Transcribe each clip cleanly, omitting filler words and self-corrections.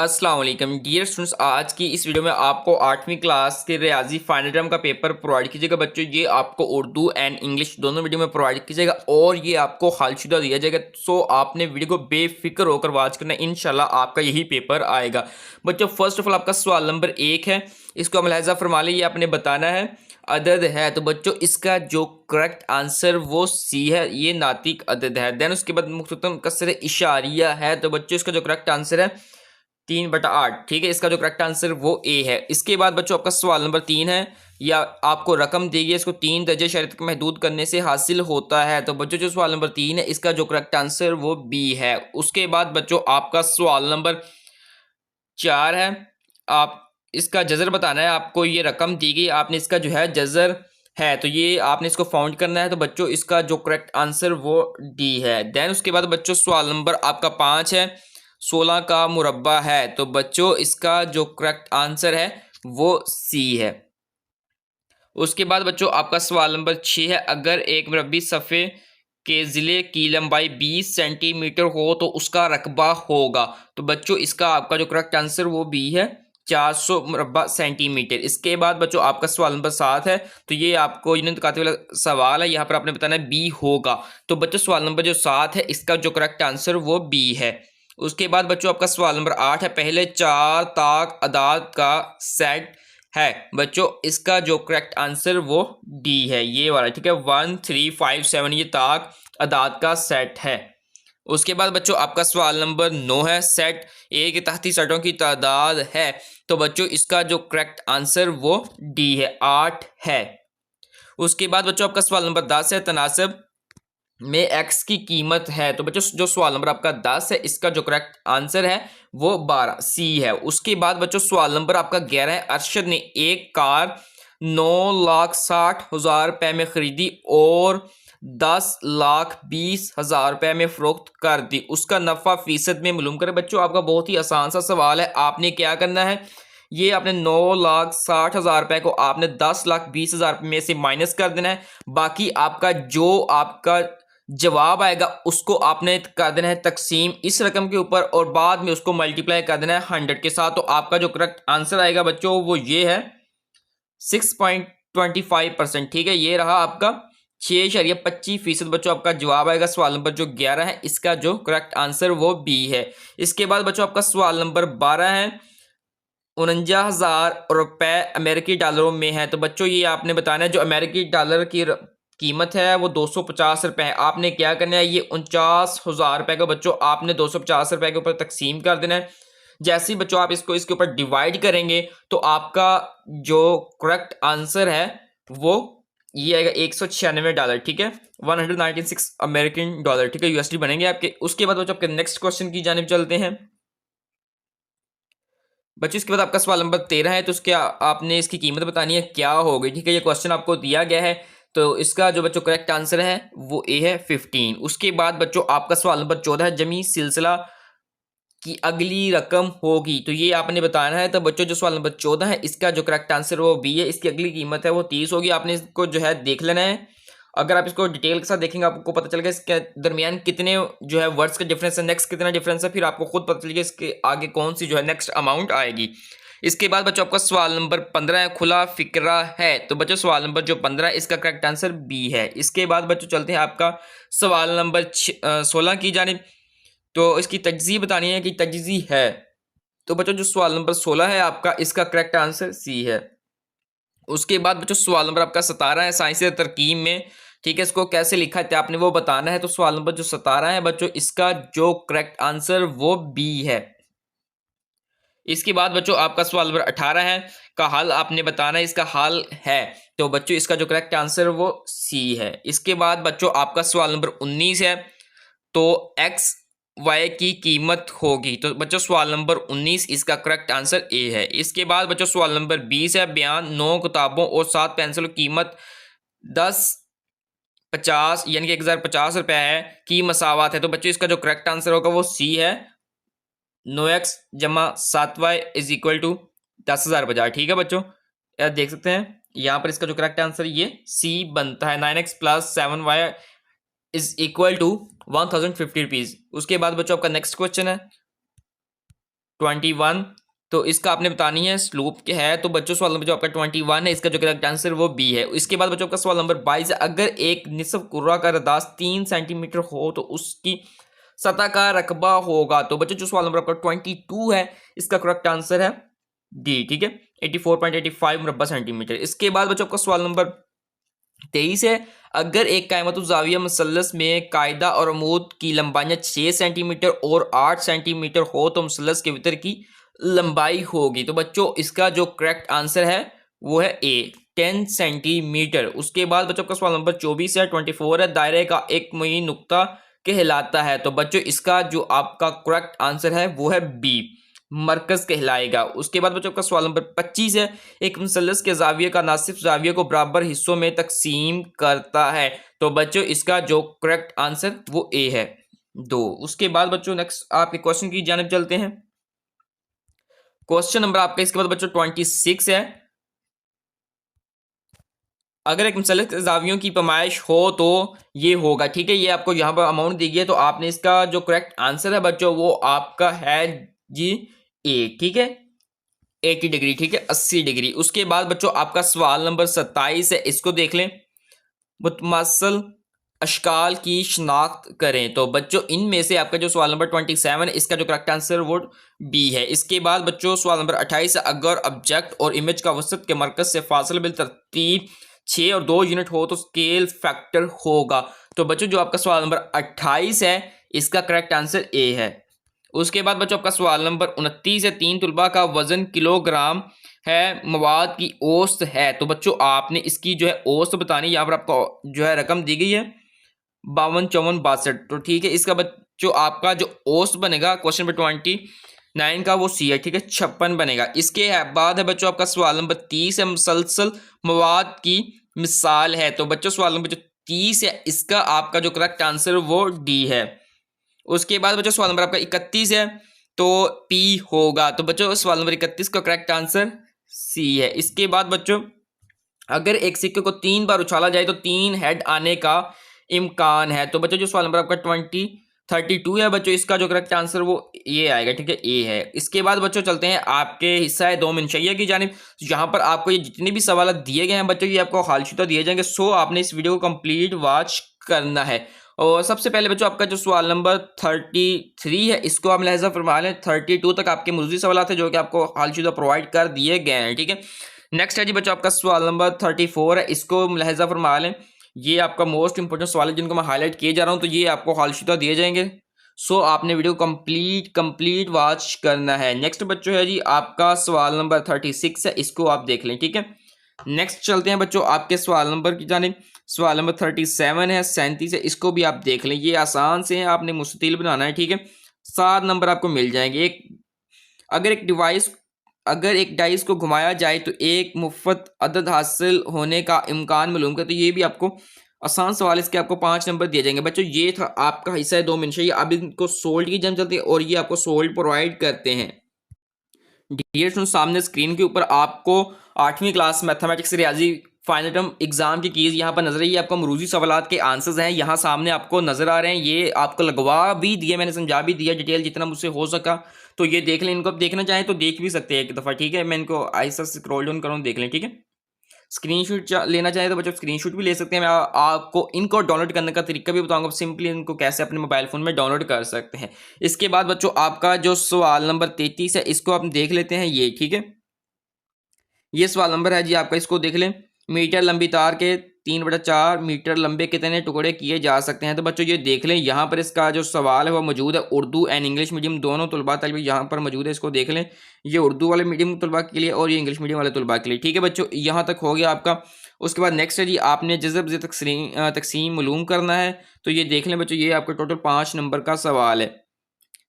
अस्सलाम वालेकुम dear students. आज की इस वीडियो में आपको 8वीं क्लास के रियाजी फाइनल टर्म का पेपर प्रोवाइड कीजिएगा बच्चों। ये आपको उर्दू एंड इंग्लिश दोनों वीडियो में प्रोवाइड कीजिएगा और ये आपको हलशुदा दिया जाएगा। सो आपने वीडियो को बेफिक्र होकर वॉच करना, इंशाल्लाह आपका यही पेपर आएगा बच्चों। फर्स्ट ऑफ ऑल आपका सवाल नंबर 1 है, इसको हम लहजा फरमा लें, ये आपने बताना है अदद है। तो बच्चों इसका जो करेक्ट आंसर वो सी है, ये नातिक अदद है। देन उसके बाद मुख्ततम कसर इशारिया है, तो बच्चों इसका जो करेक्ट आंसर है 3/8। ठीक है, इसका जो करेक्ट आंसर वो ए है। इसके बाद बच्चों आपका सवाल नंबर 3 है, या आपको रकम दी गई, इसको 3 दर्जे शर्त के महदूद करने से हासिल होता है। तो बच्चों जो सवाल नंबर 3 है, इसका जो करेक्ट आंसर वो बी है। उसके बाद बच्चों आपका सवाल नंबर 4 है, आप इसका जजर बताना है। आपको ये रकम दी गई, आपने इसका जो है जजर है, तो ये आपने इसको फाउंड करना है। तो बच्चों इसका जो करेक्ट आंसर वो डी है। देन उसके बाद बच्चों सवाल नंबर आपका 5 है, 16 का मुरब्बा है। तो बच्चों इसका जो करेक्ट आंसर है वो सी है। उसके बाद बच्चों आपका सवाल नंबर 6 है, अगर एक मुरब्बी सफ़े के ज़िले की लंबाई 20 सेंटीमीटर हो तो उसका रकबा होगा। तो बच्चों इसका आपका जो करेक्ट आंसर वो बी है, 400 मुरब्बा सेंटीमीटर। इसके बाद बच्चों आपका सवाल नंबर 7 है, तो ये आपको यूनिट काते वाला सवाल है, यहाँ पर आपने बताना है बी होगा। तो बच्चों सवाल नंबर जो 7 है, इसका जो करेक्ट आंसर वो बी है। उसके बाद बच्चों आपका सवाल नंबर 8 है, पहले 4 ताक अदाद का सेट है। बच्चों इसका जो करेक्ट आंसर वो डी है, ये वाला। ठीक है, 1 3 5 7 ये ताक अदाद का सेट है। उसके बाद बच्चों आपका सवाल नंबर 9 है, सेट ए के तहती सेटों की तादाद है। तो बच्चों इसका जो करेक्ट आंसर वो डी है, 8 है। उसके बाद बच्चों आपका सवाल नंबर 10 है, तनासब में एक्स की कीमत है। तो बच्चों जो सवाल नंबर आपका 10 है, इसका जो करेक्ट आंसर है वो 12 सी है। उसके बाद बच्चों सवाल नंबर आपका 11 है, अरशद ने एक कार 9,60,000 रुपए में खरीदी और 10,20,000 रुपए में फरोख्त कर दी, उसका नफा फीसद में मालूम करें। बच्चों आपका बहुत ही आसान सा सवाल है, आपने क्या करना है, ये आपने 9,60,000 रुपए को आपने 10,20,000 में से माइनस कर देना है। बाकी आपका जो आपका जवाब आएगा उसको आपने कर देना है तकसीम इस रकम के ऊपर और बाद में उसको मल्टीप्लाई कर देना है 100 के साथ। तो आपका जो करेक्ट आंसर आएगा बच्चों वो ये है 6.25%। ठीक है, ये रहा आपका 6.25%। बच्चों आपका जवाब आएगा सवाल नंबर जो 11 है, इसका जो करेक्ट आंसर वो बी है। इसके बाद बच्चों आपका सवाल नंबर 12 है, 49,000 रुपए अमेरिकी डॉलरों में है। तो बच्चों ये आपने बताना है, जो अमेरिकी डॉलर की कीमत है वो 250 रुपए है। आपने क्या करना है, ये 49,000 रुपए को बच्चों आपने 250 रुपए के ऊपर तकसीम कर देना है। जैसे ही बच्चों आप इसको इसके ऊपर डिवाइड करेंगे तो आपका जो करेक्ट आंसर है वो ये आएगा $196। ठीक है, 196 अमेरिकन डॉलर। ठीक है, यूएसडी बनेंगे आपके। उसके बाद बच्चों आपके नेक्स्ट क्वेश्चन की जानिब चलते हैं बच्चों। इसके बाद आपका सवाल नंबर 13 है, तो उसके आपने इसकी कीमत बतानी है क्या होगी। ठीक है, ये क्वेश्चन आपको दिया गया है, तो इसका जो बच्चों करेक्ट आंसर है वो ए है 15। उसके बाद बच्चों आपका सवाल नंबर 14 है, जमी सिलसिला की अगली रकम होगी। तो ये आपने बताना है। तो बच्चों जो सवाल नंबर 14 है, इसका जो करेक्ट आंसर वो बी है, इसकी अगली कीमत है वो 30 होगी। आपने इसको जो है देख लेना है, अगर आप इसको डिटेल के साथ देखेंगे आपको पता चलेगा इसके दरमियान कितने जो है वर्ड्स का डिफरेंस है, नेक्स्ट कितना डिफरेंस है, फिर आपको खुद पता चलेगा इसके आगे कौन सी जो है नेक्स्ट अमाउंट आएगी। इसके बाद बच्चों आपका सवाल नंबर 15 है, खुला फिक्रा है। तो बच्चों सवाल नंबर जो 15 है, इसका करेक्ट आंसर बी है। इसके बाद बच्चों चलते हैं आपका सवाल नंबर 16 की जानिब। तो इसकी तजज़ी बतानी है कि तजज़ी है। तो बच्चों जो सवाल नंबर 16 है आपका, इसका करेक्ट आंसर सी है। उसके बाद बच्चों सवाल नंबर आपका 17 है, साइंस तरकीब में। ठीक है, इसको कैसे लिखा है आपने वो बताना है। तो सवाल नंबर जो 17 है बच्चों, इसका जो करेक्ट आंसर वो बी है। इसके बाद बच्चों आपका सवाल नंबर 18 है, का हल आपने बताना है, इसका हल है। तो बच्चों इसका जो करेक्ट आंसर वो सी है। इसके बाद बच्चों आपका सवाल नंबर 19 है, तो एक्स वाई की कीमत होगी। तो बच्चों सवाल नंबर 19, इसका करेक्ट आंसर ए है। इसके बाद बच्चों सवाल नंबर 20 है, बयान 9 किताबों और 7 पेंसिलों की कीमत 10,50 यानी कि 1,050 रुपए है की मसावत है। तो बच्चों इसका जो करेक्ट आंसर होगा वो सी है, 9x जमा 7y इज इक्वल टू 10,050। ठीक है बच्चों, यार देख सकते हैं यहाँ पर इसका जो करेक्ट आंसर ये सी बनता है, 9x plus 7y is equal to 1,050 rupees. उसके बाद बच्चों आपका नेक्स्ट क्वेश्चन है, 21। तो इसका आपने बतानी है स्लोप क्या है। तो बच्चों सवाल नंबर जो आपका 21 है, इसका जो करेक्ट आंसर वो बी है। इसके बाद बच्चों का सवाल नंबर 22 है, अगर एक निसफ कुर्रा का रदास 3 सेंटीमीटर हो तो उसकी सतह का रकबा होगा। तो बच्चों जो सवाल नंबर आपका 22 है, इसका करेक्ट आंसर है डी। ठीक है, 84.85 मुरब्बा सेंटीमीटर। इसके बाद बच्चों का सवाल नंबर 23 है, अगर एक कायमतुज़ाविया मुसल्लस में कायदा और अमूद की लंबाइयाँ 6 सेंटीमीटर और 8 सेंटीमीटर हो तो मुसल्लस के वितर की लंबाई होगी। तो बच्चों इसका जो करेक्ट आंसर है वो है ए, 10 सेंटीमीटर। उसके बाद बच्चों का सवाल नंबर 24 है, 24 है, दायरे का एक मुय्यन नुक्ता कहलाता है। तो बच्चों इसका जो आपका करेक्ट आंसर है वो है बी, मरकज कहलाएगा। उसके बाद बच्चों का सवाल नंबर 25 है, एक मुसल्लस के जाविये का नासिफ जाविये को बराबर हिस्सों में तकसीम करता है। तो बच्चों इसका जो करेक्ट आंसर वो ए है, 2। उसके बाद बच्चों नेक्स्ट आपके क्वेश्चन की जानिब चलते हैं। क्वेश्चन नंबर आपका इसके बाद बच्चों 26 है, अगर एक मुसल्लस के जावियों की पैमाइश हो तो ये होगा। ठीक है, ये आपको यहाँ पर अमाउंट दी गई है, तो आपने इसका जो करेक्ट आंसर है बच्चों वो आपका है जी ए। ठीक है, 80 डिग्री। ठीक है, 80 डिग्री। उसके बाद बच्चों आपका सवाल नंबर 27 है, इसको देख लें। मुतमासल अशकाल की शनाख्त करें। तो बच्चों इनमें से आपका जो सवाल नंबर 27 है, इसका जो करेक्ट आंसर वो बी है। इसके बाद बच्चों सवाल नंबर 28 है, अगर ऑब्जेक्ट और इमेज का वसत के मरकज से फासला बिल तरतीब 6 और 2 यूनिट हो तो स्केल फैक्टर होगा। तो बच्चों जो आपका सवाल नंबर 28 है, इसका करेक्ट आंसर ए है। उसके बाद बच्चों आपका सवाल नंबर 29 है, 3 तुलबा का वजन किलोग्राम है, मवाद की औसत है। तो बच्चों आपने इसकी जो है औसत बतानी, यहाँ पर आपको जो है रकम दी गई है 52, 54, 62। तो ठीक है, इसका बच्चों आपका जो औसत बनेगा क्वेश्चन नंबर 29 का वो सी है। ठीक है, 56 बनेगा। इसके बाद है बच्चों आपका सवाल नंबर 30 है, मुसलसल मवाद की मिसाल है। तो बच्चों सवाल नंबर जो 30 है, इसका आपका जो करेक्ट आंसर वो डी है। उसके बाद बच्चों सवाल नंबर आपका 31 है, तो पी होगा। तो बच्चों सवाल नंबर 31 का करेक्ट आंसर सी है। इसके बाद बच्चों अगर एक सिक्के को 3 बार उछाला जाए तो 3 हेड आने का इम्कान है। तो बच्चों जो सवाल नंबर आपका 32 है बच्चों, इसका जो करेक्ट आंसर वो ये आएगा। ठीक है, ए है। इसके बाद बच्चों चलते हैं आपके हिस्सा है 2 मंशैया की जानिब। यहाँ पर आपको ये जितने भी सवाल दिए गए हैं बच्चों, ये आपको हालशुदा दिए जाएंगे। सो आपने इस वीडियो को कंप्लीट वॉच करना है। और सबसे पहले बच्चों आपका जो सवाल नंबर 33 है, इसको आप लहजा फरमा लें। 32 तक आपके मौजूदी सवाल थे जो कि आपको हालशुदा प्रोवाइड कर दिए गए हैं। ठीक है, नेक्स्ट है जी बच्चों आपका सवाल नंबर 34 है, इसको लहजा फरमा लें। ये आपका मोस्ट इंपोर्टेंट सवाल है जिनको मैं हाईलाइट किए जा रहा हूँ, तो ये आपको हालशुदा दिए जाएंगे। सो आपने वीडियो कंप्लीट वॉच करना है। नेक्स्ट बच्चों है जी आपका सवाल नंबर 36 है, इसको आप देख लें। ठीक है, नेक्स्ट चलते हैं बच्चों आपके सवाल नंबर की जानिब। सवाल नंबर 37 है, 37 है, इसको भी आप देख लें। ये आसान से है, आपने मुस्ततिल बनाना है। ठीक है, 7 नंबर आपको मिल जाएंगे। अगर एक डाइस को घुमाया जाए तो एक मुफ्त अदद हासिल होने का इम्कान मालूम कर। तो ये भी आपको आसान सवाल, इसके आपको 5 नंबर दिए जाएंगे। बच्चों ये था आपका हिस्सा है 2 मंशैया। अब इनको सोल्ड की जम चलती है और ये आपको सोल्ड प्रोवाइड करते हैं। डियर स्टूडेंट्स, सामने स्क्रीन के ऊपर आपको 8वीं क्लास मैथमेटिक्स रियाजी फाइनल टर्म एग्जाम की कीज यहाँ पर नजर रही है। आपको मरूजी सवालात के आंसर्स हैं यहाँ सामने आपको नजर आ रहे हैं। ये आपको लगवा भी दिए, मैंने समझा भी दिया डिटेल जितना मुझसे हो सका। तो ये देख लें, इनको आप देखना चाहें तो देख भी सकते हैं एक दफ़ा। ठीक है, मैं इनको ऐसा स्क्रॉल डाउन करूँ, देख लें। ठीक है, स्क्रीनशॉट लेना चाहें तो बच्चों स्क्रीनशॉट भी ले सकते हैं। मैं आपको इनको डाउनलोड करने का तरीका भी बताऊंगा, सिंपली इनको कैसे अपने मोबाइल फ़ोन में डाउनलोड कर सकते हैं। इसके बाद बच्चों आपका जो सवाल नंबर 33 है, इसको आप देख लेते हैं। ये ठीक है, ये सवाल नंबर है जी आपका, इसको देख लें। मीटर लंबी तार के 3/4 मीटर लंबे कितने टुकड़े किए जा सकते हैं। तो बच्चों ये देख लें, यहाँ पर इसका जो सवाल है वो मौजूद है। उर्दू एंड इंग्लिश मीडियम दोनों तलबा तलब यहाँ पर मौजूद है। इसको देख लें, ये उर्दू वाले मीडियम तलबा के लिए और ये इंग्लिश मीडियम वाले तलबा के लिए। ठीक है बच्चों, यहाँ तक हो गया आपका। उसके बाद नेक्स्ट है जी आपने जज़ब तकसीम मालूम करना है। तो ये देख लें बच्चों, ये आपका टोटल 5 नंबर का सवाल है।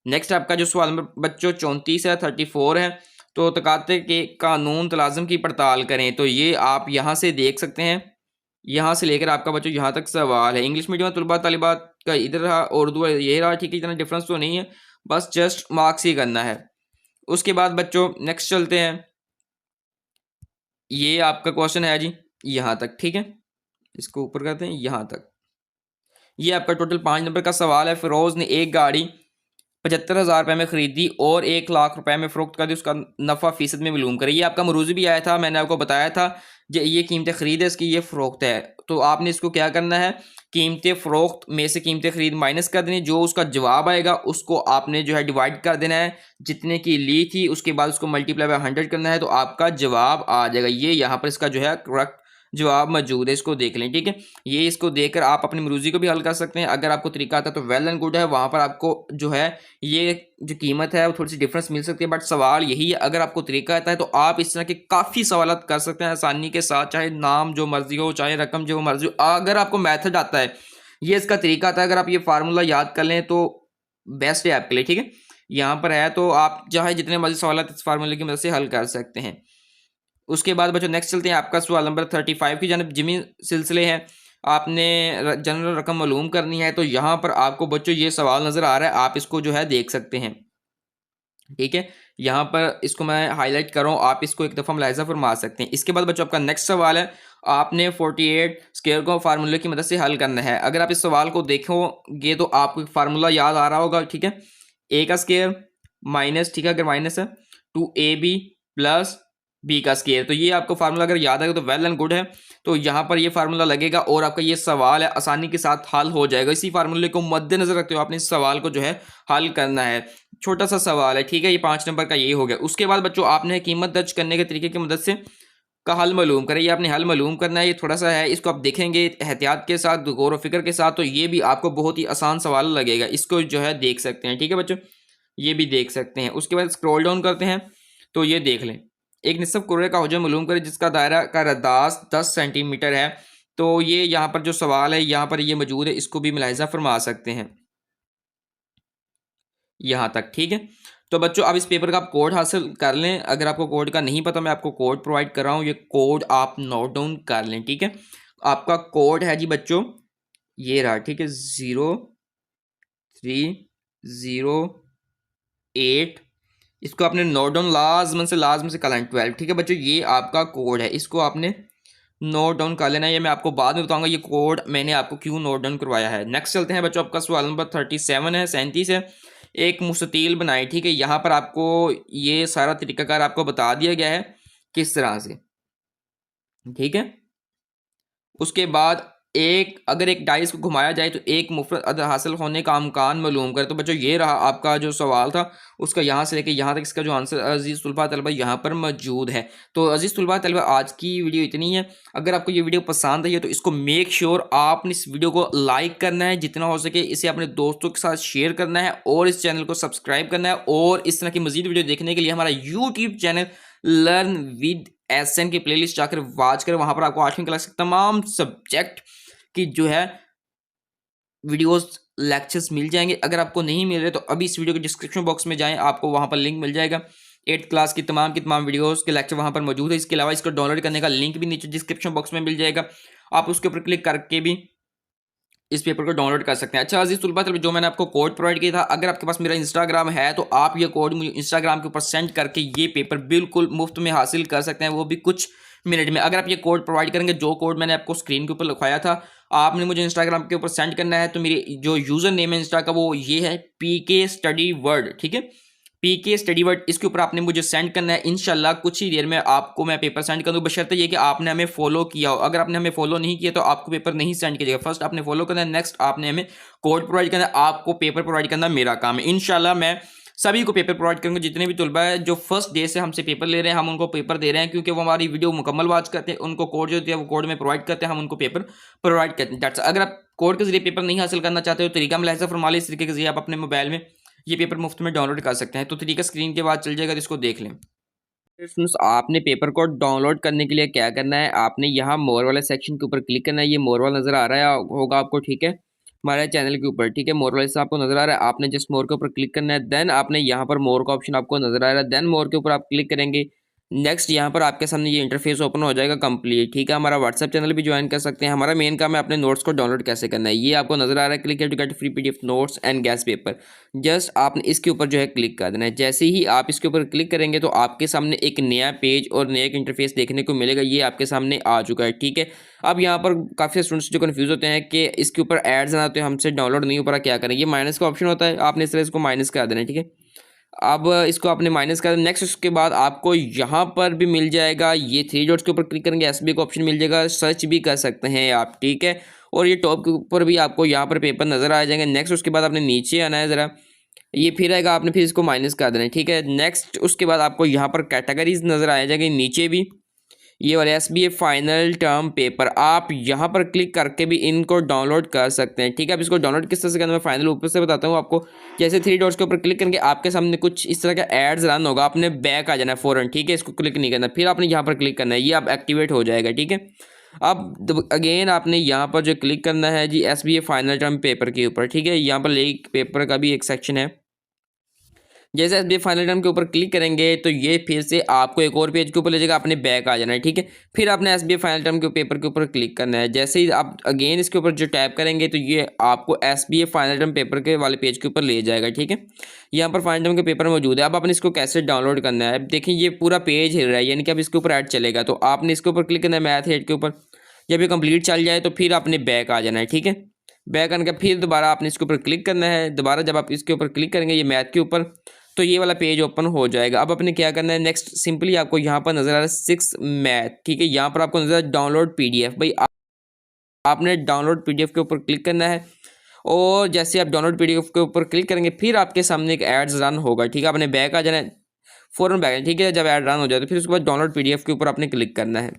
नेक्स्ट आपका जो सवाल नंबर बच्चों 34 है, 34 है। तो तकाते के कानून तलाज़म की पड़ताल करें। तो ये आप यहाँ से देख सकते हैं, यहाँ से लेकर आपका बच्चों यहाँ तक सवाल है। इंग्लिश मीडियम तलबा तालिबात का इधर रहा, उर्दू ये रहा। ठीक है, इतना डिफरेंस तो नहीं है, बस जस्ट मार्क्स ही करना है। उसके बाद बच्चों नेक्स्ट चलते हैं। ये आपका क्वेश्चन है जी यहाँ तक। ठीक है, इसको ऊपर करते हैं यहाँ तक। ये आपका टोटल 5 नंबर का सवाल है। फिरोज ने एक गाड़ी 75,000 रुपये में खरीदी और 1 लाख रुपए में फ़रोख्त कर दी, उसका नफ़ा फ़ीसद में मालूम करें। ये आपका मरूज़ी भी आया था, मैंने आपको बताया था ये कीमत ख़रीद है इसकी, ये फ़रोख्त है। तो आपने इसको क्या करना है, कीमत फ़रोख्त में से कीमत ख़रीद माइनस कर देनी, जो उसका जवाब आएगा उसको आपने जो है डिवाइड कर देना है जितने की ली थी, उसके बाद उसको मल्टीप्लाई बाय 100 करना है, तो आपका जवाब आ जाएगा। ये यहाँ पर इसका जो है करेक्ट जवाब मौजूद है, इसको देख लें, ठीक है। ये इसको देखकर आप अपनी मरूज़ी को भी हल कर सकते हैं। अगर आपको तरीका आता है तो वेल एंड गुड है, वहाँ पर आपको जो है ये जो कीमत है वो थोड़ी सी डिफरेंस मिल सकती है, बट सवाल यही है, अगर आपको तरीका आता है तो आप इस तरह के काफ़ी सवालात कर सकते हैं आसानी के साथ, चाहे नाम जो मर्जी हो, चाहे रकम जो मर्जी हो। अगर आपको मेथड आता है, ये इसका तरीका आता है, अगर आप ये फार्मूला याद कर लें तो बेस्ट है आपके लिए, ठीक है। यहाँ पर है तो आप चाहे जितने मर्जी सवाल इस फार्मूले की मदद से हल कर सकते हैं। उसके बाद बच्चों नेक्स्ट चलते हैं, आपका सवाल नंबर 35 की जानब जिमी सिलसिले हैं। आपने जनरल रकम मालूम करनी है, तो यहाँ पर आपको बच्चों ये सवाल नज़र आ रहा है, आप इसको जो है देख सकते हैं, ठीक है। यहाँ पर इसको मैं हाईलाइट कर रहा हूँ, आप इसको एक दफ़ा मुलाहिज़ा फरमा सकते हैं। इसके बाद बच्चों आपका नेक्स्ट सवाल है, आपने 48 स्क्वायर को फार्मूले की मदद से हल करना है। अगर आप इस सवाल को देखोगे तो आपको एक फार्मूला याद आ रहा होगा, ठीक है। ए का स्क्वायर माइनस, ठीक है, अगर माइनस है 2ab प्लस बी का स्क्वायर, तो ये आपको फार्मूला अगर याद आएगा तो वेल एंड गुड है। तो यहाँ पर ये फार्मूला लगेगा और आपका ये सवाल है आसानी के साथ हल हो जाएगा। इसी फार्मूले को मद्देनजर रखते हुए आपने इस सवाल को जो है हल करना है। छोटा सा सवाल है, ठीक है, ये 5 नंबर का ये हो गया। उसके बाद बच्चों आपने कीमत दर्ज करने के तरीके की मदद से का हल मालूम करें, ये आपने हल मालूम करना है। ये थोड़ा सा है, इसको आप देखेंगे एहतियात के साथ, गौर व फिक्र के साथ, तो ये भी आपको बहुत ही आसान सवाल लगेगा। इसको जो है देख सकते हैं, ठीक है बच्चों, ये भी देख सकते हैं। उसके बाद स्क्रॉल डाउन करते हैं तो ये देख लें, एक निसफ कुर्रे का हौजा मालूम करें जिसका दायरा का रदास 10 सेंटीमीटर है। तो ये यहाँ पर जो सवाल है यहाँ पर ये मौजूद है, इसको भी मुलाहिजा फरमा सकते हैं यहाँ तक, ठीक है। तो बच्चों अब इस पेपर का आप कोड हासिल कर लें। अगर आपको कोड का नहीं पता, मैं आपको कोड प्रोवाइड कर रहा हूँ, ये कोड आप नोट डाउन कर लें, ठीक है। आपका कोड है जी बच्चों, ये रहा, ठीक है, 0308। इसको आपने नोट डाउन लाजमन से कर लें 12, ठीक है बच्चों, ये आपका कोड है, इसको आपने नोट डाउन कर लेना है। ये मैं आपको बाद में बताऊंगा ये कोड मैंने आपको क्यों नोट डाउन करवाया है। नेक्स्ट चलते हैं बच्चों, आपका सवाल नंबर 37 है, 37 है। एक मुस्ततील बनाए, ठीक है, यहाँ पर आपको ये सारा तरीकाकार आपको बता दिया गया है किस तरह से, ठीक है। उसके बाद अगर एक डाइस को घुमाया जाए तो एक मुफ्रद अदद हासिल होने का अमकान मालूम करे। तो बच्चों ये रहा आपका जो सवाल था, उसका यहाँ से लेके यहाँ तक इसका जो आंसर अजीज़ तुलबा तलबा यहाँ पर मौजूद है। तो अजीज़ तुलबा तलबा आज की वीडियो इतनी है। अगर आपको ये वीडियो पसंद आई है तो इसको मेक श्योर आपने इस वीडियो को लाइक करना है, जितना हो सके इसे अपने दोस्तों के साथ शेयर करना है और इस चैनल को सब्सक्राइब करना है। और इस तरह की मजीद वीडियो देखने के लिए हमारा YouTube channel learn with SN की प्लेलिस्ट जाकर वॉच करें। वहाँ पर आपको 8वीं क्लास के तमाम सब्जेक्ट की जो है वीडियोस लेक्चर्स मिल जाएंगे। अगर आपको नहीं मिल रहे तो अभी इस वीडियो के डिस्क्रिप्शन बॉक्स में जाएं, आपको वहां पर लिंक मिल जाएगा। 8th क्लास की तमाम वीडियोस के लेक्चर वहां पर मौजूद है। इसके अलावा इसको डाउनलोड करने का लिंक भी नीचे डिस्क्रिप्शन बॉक्स में मिल जाएगा, आप उसके ऊपर क्लिक करके भी इस पेपर को डाउनलोड कर सकते हैं। अच्छा अजीज तुलबा जो मैंने आपको कोड प्रोवाइड किया था, अगर आपके पास मेरा इंस्टाग्राम है तो आप ये कोड मुझे इंस्टाग्राम के ऊपर सेंड करके ये पेपर बिल्कुल मुफ्त में हासिल कर सकते हैं, वो भी कुछ मिनट में। अगर आप ये कोड प्रोवाइड करेंगे, जो कोड मैंने आपको स्क्रीन के ऊपर लिखवाया था, आपने मुझे इंस्टाग्राम के ऊपर सेंड करना है। तो मेरी जो यूज़र नेम है इंस्टा का वो ये है PK स्टडी वर्ड, ठीक है, PK स्टडी वर्ड। इसके ऊपर आपने मुझे सेंड करना है। इंशाल्लाह कुछ ही देर में आपको मैं पेपर सेंड कर दूँ, बशर्ते ये कि आपने हमें फॉलो किया हो। अगर आपने हमें फॉलो नहीं किया तो आपको पेपर नहीं सेंड किया जाएगा। फर्स्ट आपने फॉलो करना है, नेक्स्ट आपने हमें कोड प्रोवाइड करना है, आपको पेपर प्रोवाइड करना मेरा काम है। इंशाल्लाह मैं सभी को पेपर प्रोवाइड करूंगा, जितने भी तलबा है जो फर्स्ट डे से हमसे पेपर ले रहे हैं, हम उनको पेपर दे रहे हैं, क्योंकि वो हमारी वीडियो मुकम्मल वॉच करते हैं, उनको कोड जो होती है वो कोड में प्रोवाइड करते हैं, हम उनको पेपर प्रोवाइड करते हैं। अगर आप कोड के जरिए पेपर नहीं हासिल करना चाहते हो, तरीका मुलाहिजा फरमा लें, इस तरीके के जरिए आप अपने मोबाइल में ये पेपर मुफ्त में डाउनलोड कर सकते हैं। तो तरीका स्क्रीन के बाद चल जाएगा, तो इसको देख लें। आपने पेपर को डाउनलोड करने के लिए क्या करना है, आपने यहाँ मोर वाले सेक्शन के ऊपर क्लिक करना है। ये मोर वाला नजर आ रहा है होगा आपको, ठीक है, हमारे चैनल के ऊपर, ठीक है, मोर वाले से आपको नजर आ रहा है। आपने जस्ट मोर के ऊपर क्लिक करना है, देन आपने यहाँ पर मोर का ऑप्शन आपको नजर आ रहा है, देन मोर के ऊपर आप क्लिक करेंगे। नेक्स्ट यहाँ पर आपके सामने ये इंटरफेस ओपन हो जाएगा कंप्लीट। ठीक है, हमारा व्हाट्सएप चैनल भी ज्वाइन कर सकते हैं। हमारा मेन काम है अपने नोट्स को डाउनलोड कैसे करना है। ये आपको नजर आ रहा है, click to get free PDF notes and guess paper. Just आपने इसके ऊपर जो है क्लिक कर देना है। जैसे ही आप इसके ऊपर क्लिक करेंगे तो आपके सामने एक नया पेज और नया इंटरफेस देखने को मिलेगा। ये आपके सामने आ चुका है। ठीक है, अब यहाँ पर काफ़ी स्टूडेंट्स जो कन्फ्यूज होते हैं कि इसके ऊपर एड्स ना आते हैं, हमसे डाउनलोड नहीं हो पा रहा, क्या करें। ये माइनस का ऑप्शन होता है, आपने इस तरह इसको माइनस कर देना है। ठीक है, अब इसको आपने माइनस कर देना। नेक्स्ट उसके बाद आपको यहाँ पर भी मिल जाएगा, ये थ्री डॉट्स के ऊपर क्लिक करेंगे, एसबी का ऑप्शन मिल जाएगा, सर्च भी कर सकते हैं आप। ठीक है, और ये टॉप के ऊपर भी आपको यहाँ पर पेपर नजर आ जाएंगे। नेक्स्ट उसके बाद आपने नीचे आना है ज़रा, ये फिर आएगा, आपने फिर इसको माइनस कर देना है। ठीक है, नेक्स्ट उसके बाद आपको यहाँ पर कैटेगरीज नजर आ जाएंगे नीचे भी, ये वाले एसबीए फाइनल टर्म पेपर, आप यहाँ पर क्लिक करके भी इनको डाउनलोड कर सकते हैं। ठीक है, अब इसको डाउनलोड किस तरह से करना है मैं फाइनल ऊपर से बताता हूँ आपको। जैसे थ्री डॉट्स के ऊपर क्लिक करेंगे आपके सामने कुछ इस तरह का एड्स रन होगा, आपने बैक आ जाना है फौरन। ठीक है, इसको क्लिक नहीं करना, फिर आपने यहाँ पर क्लिक करना है, ये अब एक्टिवेट हो जाएगा। ठीक है, अब अगेन आपने यहाँ पर जो क्लिक करना है जी एसबीए फाइनल टर्म पेपर के ऊपर। ठीक है, यहाँ पर एक पेपर का भी एक सेक्शन है। जैसे एसबीआई फाइनल टर्म के ऊपर क्लिक करेंगे तो ये फिर से आपको एक और पेज के ऊपर ले जाएगा, आपने बैक आ जाना है। ठीक है, फिर आपने एसबीआई फाइनल टर्म के पेपर के ऊपर क्लिक करना है। जैसे ही आप अगेन इसके ऊपर जो टैप करेंगे तो ये आपको एसबीआई फाइनल टर्म पेपर के वाले पेज के ऊपर ले जाएगा। ठीक है, यहाँ पर फाइनल टर्म के पेपर मौजूद है। अब आपने इसको कैसे डाउनलोड करना है, अब देखिए ये पूरा पेज हिल रहा है, यानी कि अब इसके ऊपर ऐड चलेगा। तो आपने इसके ऊपर क्लिक करना है मैथ हेड के ऊपर। जब ये कंप्लीट चल जाए तो फिर आपने बैक आ जाना है। ठीक है, बैक आने का फिर दोबारा आपने इसके ऊपर क्लिक करना है। दोबारा जब आप इसके ऊपर क्लिक करेंगे ये मैथ के ऊपर, तो ये वाला पेज ओपन हो जाएगा। अब आपने क्या करना है, नेक्स्ट सिंपली आपको यहाँ पर नजर आ रहा है 6 मैथ। ठीक है, यहाँ पर आपको नजर आ रहा है डाउनलोड पीडीएफ। भाई आपने डाउनलोड पीडीएफ के ऊपर क्लिक करना है, और जैसे आप डाउनलोड पीडीएफ के ऊपर क्लिक करेंगे फिर आपके सामने एक एड्स रन होगा। ठीक है, आपने बैक आ जाना है, फौरन बैक। ठीक है, जब एड रन हो जाए तो फिर उसके बाद डाउनलोड पीडीएफ के ऊपर आपने क्लिक करना है।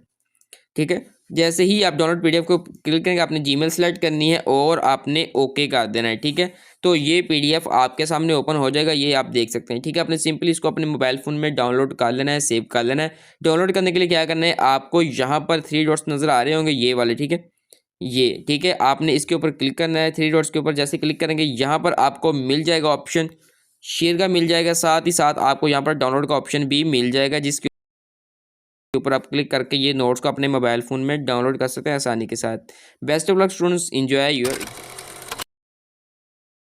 ठीक है, जैसे ही आप डाउनलोड पीडीएफ को क्लिक करेंगे आपने जीमेल सेलेक्ट करनी है और आपने ओके कर देना है। ठीक है, तो ये पीडीएफ आपके सामने ओपन हो जाएगा, ये आप देख सकते हैं। ठीक है, आपने सिंपली इसको अपने मोबाइल फ़ोन में डाउनलोड कर लेना है, सेव कर लेना है। डाउनलोड करने के लिए क्या करना है, आपको यहाँ पर थ्री डॉट्स नज़र आ रहे होंगे, ये वाले। ठीक है, ये ठीक है, आपने इसके ऊपर क्लिक करना है, थ्री डॉट्स के ऊपर जैसे क्लिक करेंगे यहाँ पर आपको मिल जाएगा ऑप्शन शेयर का, मिल जाएगा, साथ ही साथ आपको यहाँ पर डाउनलोड का ऑप्शन भी मिल जाएगा, जिसके ऊपर आप क्लिक करके ये नोट्स को अपने मोबाइल फ़ोन में डाउनलोड कर सकते हैं आसानी के साथ। Best of luck students, enjoy your